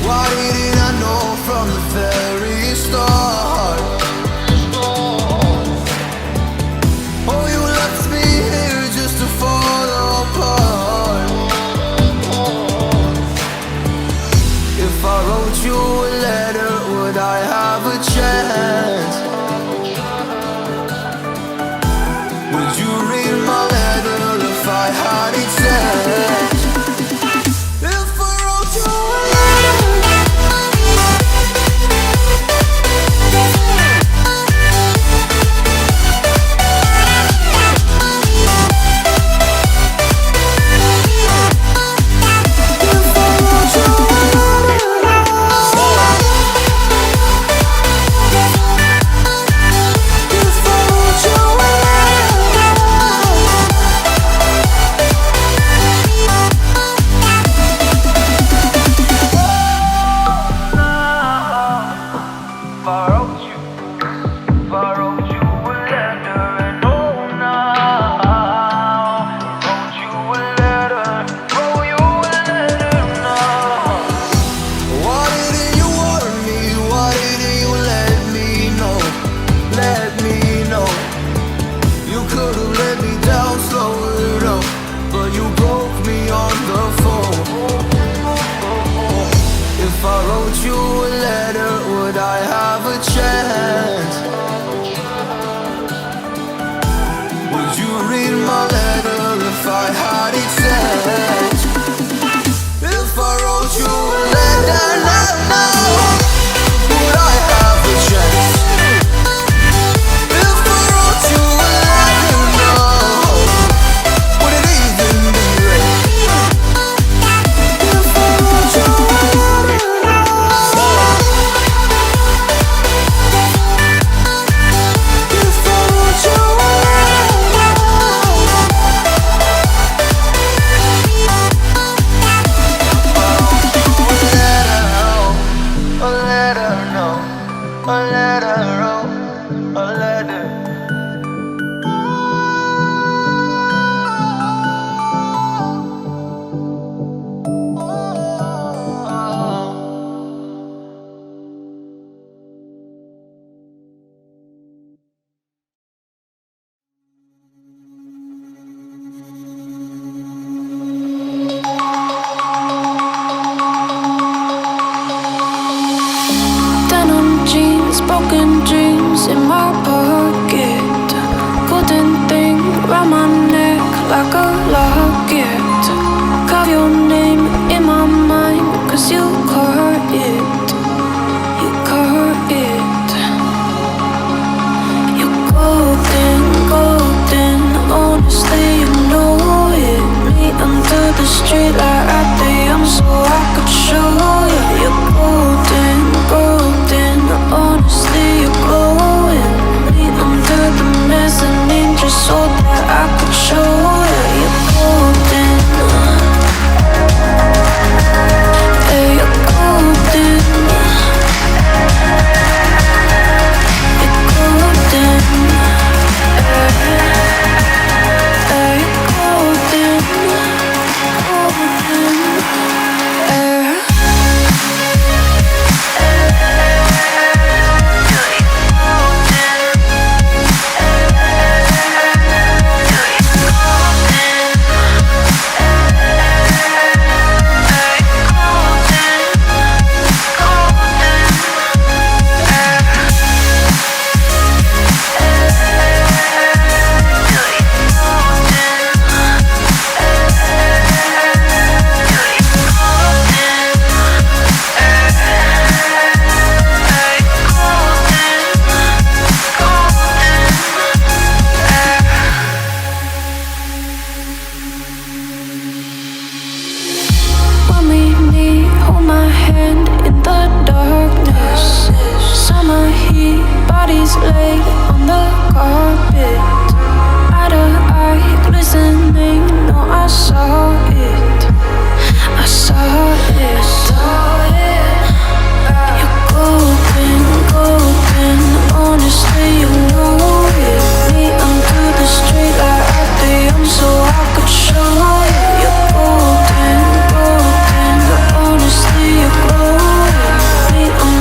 Why didn't I know from the very start? Oh, you left me here just to fall apart. If I wrote you a letter, would I have a chance? Would you read my letter if I had it sent? If I wrote you a chance? Would you read my letter if I had it sent? If I wrote you a letter now, would I have a chance? If I wrote you a letter now, would it even be read? If I wrote you a letter broken dreams in my pocket, golden thing round my neck like a locket. Carve your name in my mind, 'cause you